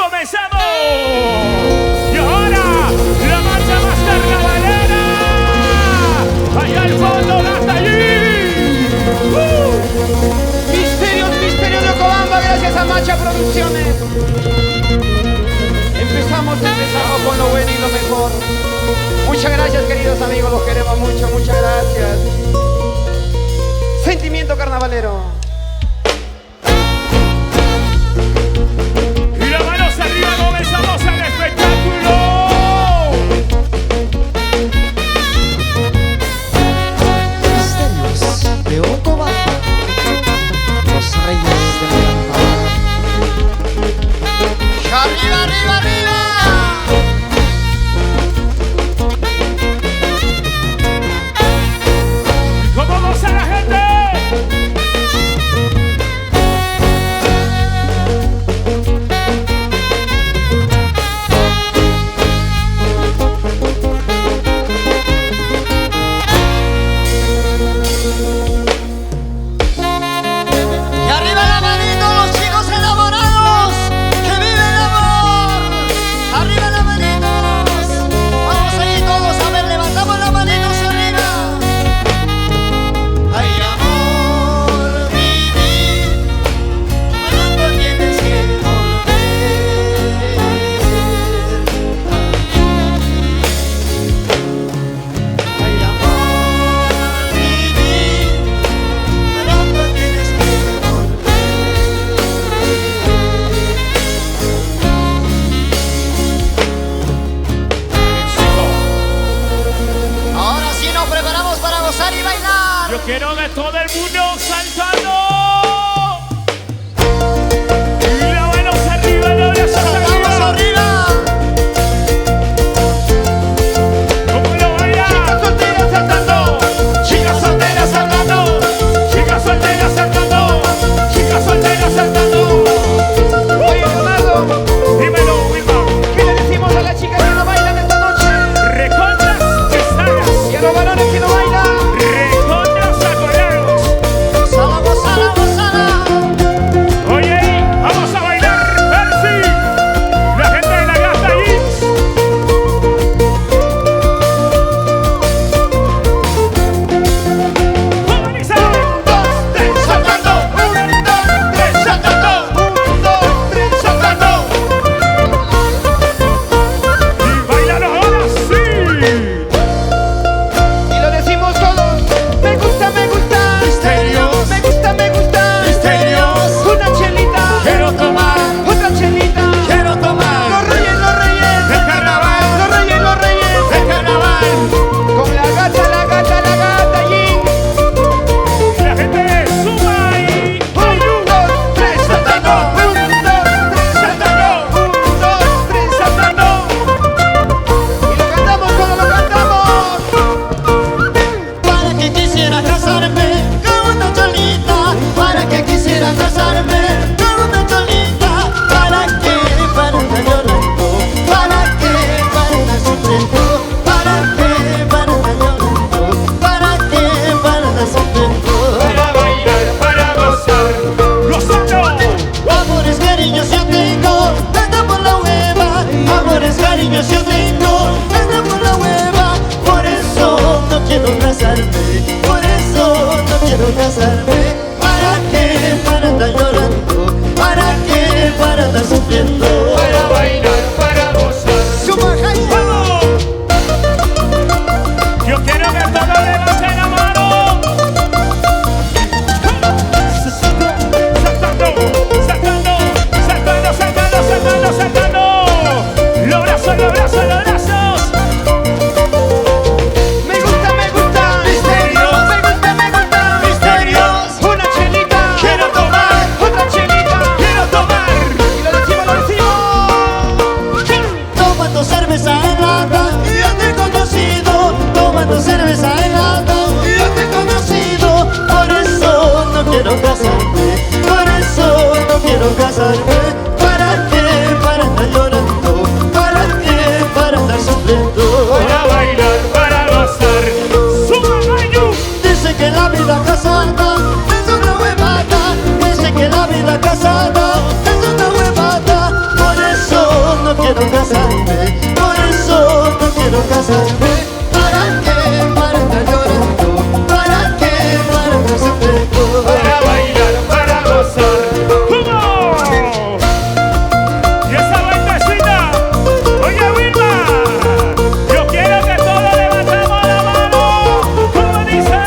comenzamos. Y ahora, la marcha más carnavalera. Allá al fondo, hasta allí. Misterio de Ocobamba, gracias a Macha Producciones. Empezamos con lo bueno y lo mejor. Muchas gracias, queridos amigos, los queremos mucho, muchas gracias. Sentimiento carnavalero. Y las manos arriba, comenzamos el espectáculo. Misterios de Ocobamba, los reyes del carnaval. ¡Arriba, arriba, arriba! ¿Cómo goza la gente? ¡Y arriba la manito, los chicos enamorados! ¡Que vive el amor! quiero casarme, por eso no quiero casarme. ¿Para qué? Para estar llorando. ¿Para qué? Para estar sufriendo. Para bailar, para gozar. ¡Cómo! Y esa vueltecita. Oye, Wilma, yo quiero que todos levantemos la mano. ¿Cómo dice?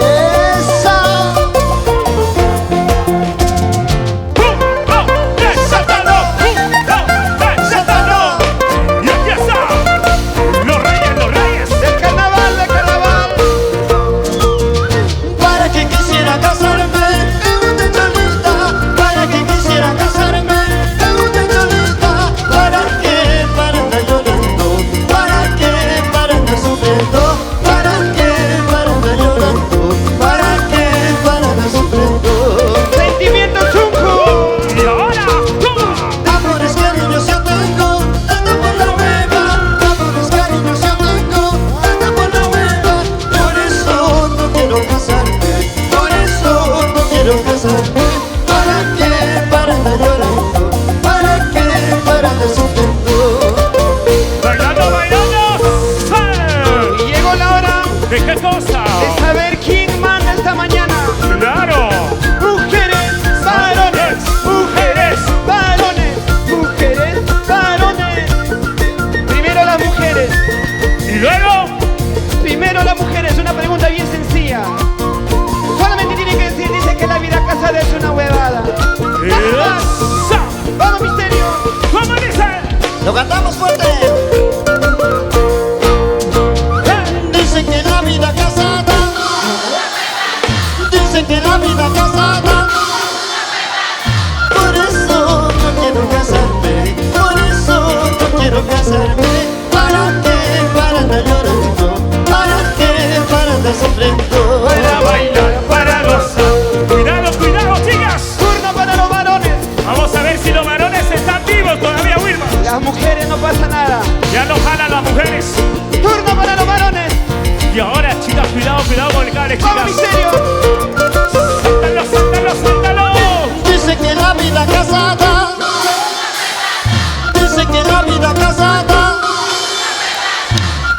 Esa. ¡Desátalo! ¡Desátalo! Y empieza. Los reyes. Del carnaval, del carnaval. Para que quisiera casarme en un techolita. Para que quisiera casarme en un techolita. ¿Para qué? Para andar llorando. ¿Para qué? Para andar sufriendo. ¿Para qué? Para andar llorando. ¿Para qué? Para andar sufriendo. Sentimiento chunco. Y ahora, toma. Amores, cariños yo tengo, ando por la nueva. Amores, cariños yo tengo, ando por la nueva. Por eso no quiero casarme, por eso no quiero casarme. ¿Para qué? Para andar llorando. ¿Para qué? Para andar sufriendo. Bailando, bailando. Y llegó la hora ¿De qué cosa? de saber quién manda esta mañana. Claro. Mujeres, varones, mujeres, varones, mujeres, varones. Primero las mujeres, Y luego, una pregunta bien sencilla. Solamente tiene que decir, dice que la vida casada es una huevada. esa. Vamos, misterio. ¿Cómo dice? Lo cantamos fuerte. Dicen que la vida casada, dicen que la vida casada. Por eso no quiero casarme, por eso no quiero casarme. ¿Para qué? Para andar llorando. ¿Para qué? Para andar sufriendo. Para bailar, para gozar. Cuidado, cuidado, chicas. Turno para los varones. Vamos a ver si los varones están vivos todavía, Wilma. Las mujeres no pasa nada. Ya lo jalan las mujeres. Turno para los varones. Y ahora, chicas, cuidado, cuidado con el cable, Vamos, chicas. misterio. Suéltalo, suéltalo, suéltalo. Dice que la vida casada, dice que la vida casada.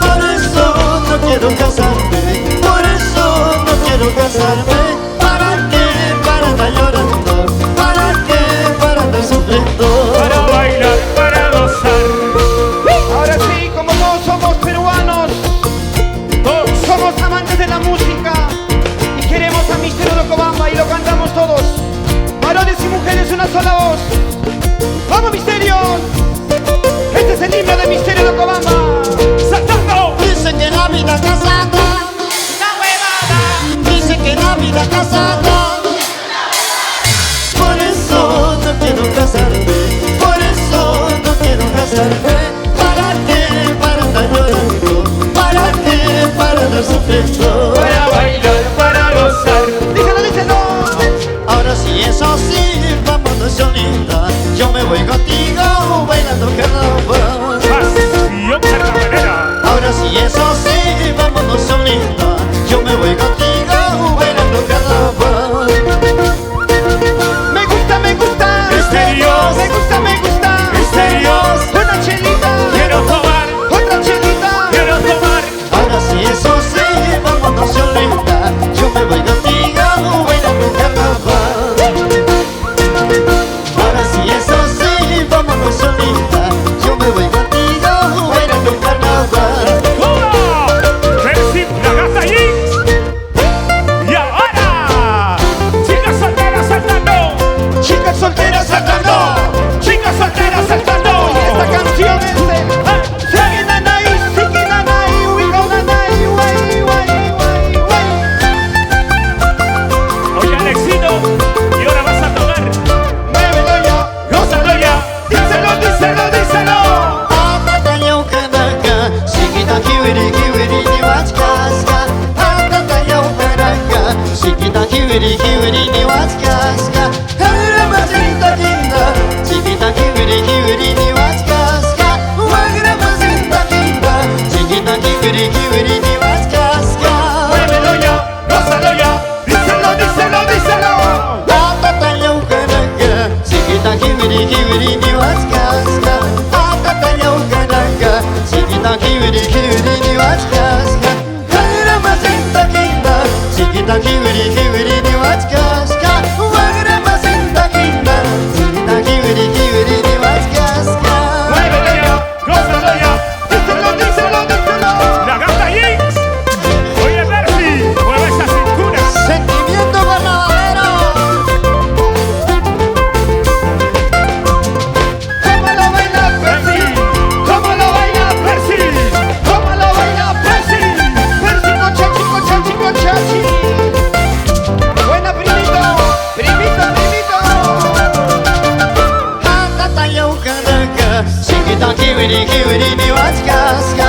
Por eso no quiero casarme, por eso no quiero casarme. ¿Para qué? Para andar llorando. ¿Para qué? Para andar sufriendo. Para bailar, para gozar. Ahora sí, como todos somos peruanos, Todos. somos amantes de la música y queremos a Misterio de Cobamba y lo cantamos todos. Varones y mujeres, una sola voz. ¡Vamos, Misterio! Este es el himno de Misterio de Cobamba. ¡Saltando! Dice que la vida casada, dice que la vida casada. Por eso no quiero casarme, por eso no quiero casarme. ¿Para qué? Para andar llorando. ¿Para qué? Para andar sufriendo. Para bailar, para gozar. Díselo, díselo. Ahora sí, eso sí, vámonos solita. Yo me voy contigo bailando carnaval. Pasión carnavalera. Ahora sí, eso sí, vámonos solita. Yo me voy contigo bailando carnaval. Me gusta, me gusta. Misterios. Me gusta, me gusta. Misterios. Una chelita. Quiero tomar, Otra chelita. quiero tomar. Ahora sí, eso sí, vámonos solita. Yo me voy contigo bailando carnaval. Ahora sí, eso sí, vámonos solita. Yo me voy contigo bailando carnaval. ¡Cómo! Percy, la gata allí. Y ahora, chicas solteras saltando. Chicas solteras saltando. Chicas solteras saltando. Y esta canción es de Sikinanay, Sikinanay, Wikonanay, Way, way, way, way. Oye, Alexito, y ahora vas a tocar. Muévelo ya. Gózalo ya. Díselo, díselo, díselo. Atatayo kanaka, shikita kiwiri kiwiri ni wachkaska. Atatayo kanaka, shikita kiwiri kiwiri ni wachkaska. Hara mazita kinda, shikita kiwiri kiwiri ni wachkaska. Wagra mazita kinda, shikita kiwiri kiwiri ni wachkaska. Muévelo ya, gózalo ya. chiquita kibiri kibiri ni wachkaska, guagrama sintaquina, chiquita kibiri kibiri ni wachkaska. Muévelo ya, gózalo ya. Díselo, díselo, díselo. La gata Jinx. Oye, Percy, mueve esa cintura. Sentimiento carnavalero. ¿Cómo lo baila Percy? ¿Cómo lo baila Percy? ¿Cómo lo baila Percy? Percy con chachi, con chachi, con chachi. Buena, primito, primito, primito. Tata yaukaraka, chiquita kibiri kibiri ni wachkaska.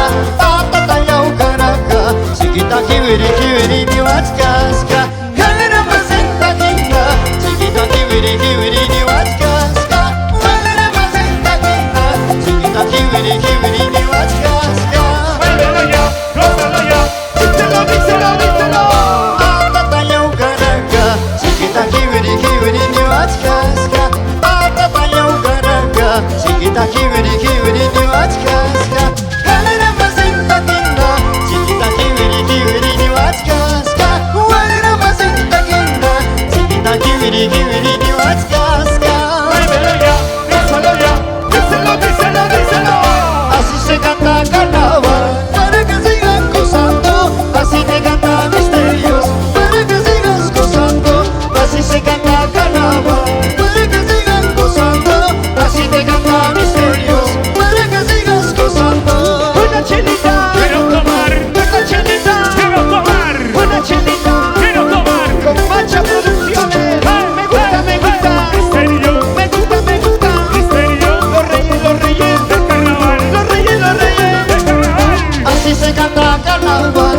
Tata yaukaraka, chiquita kibiri kibiri ni wachkaska. Guagrama sintaquina, chiquita kibiri kibiri ni wachkaska. Guagrama sintaquina, chiquita kibiri kibiri ni wachkaska. Muévelo ya, gózalo ya. Díselo, díselo, díselo. Tata yaukaraka, chiquita kibiri kibiri ni wachkaska. Tata yaukaraka, chiquita kibiri kibiri ni wachkaska. Guagrama sintaquina, chiquita kibiri kibiri ni wachkaska. Guagrama sintaquina, chiquita kibiri kibiri ni wachkaska. Muévelo ya, gózalo ya. Díselo, díselo, díselo. Así se canta carnaval, para que sigas gozando. Así te canta misterios, para que sigas gozando. Así se canta carnaval, para que sigas gozando. Así te canta misterios, para que sigas gozando. Una chelita, Quiero tomar, una chelita, quiero tomar, una chelita. quiero tomar. Con Macha Producciones. Me gusta, me gusta. Misterio, Me gusta, me gusta. misterio Los reyes, los reyes. del carnaval, Los reyes, los reyes. del carnaval. Así se canta carnaval,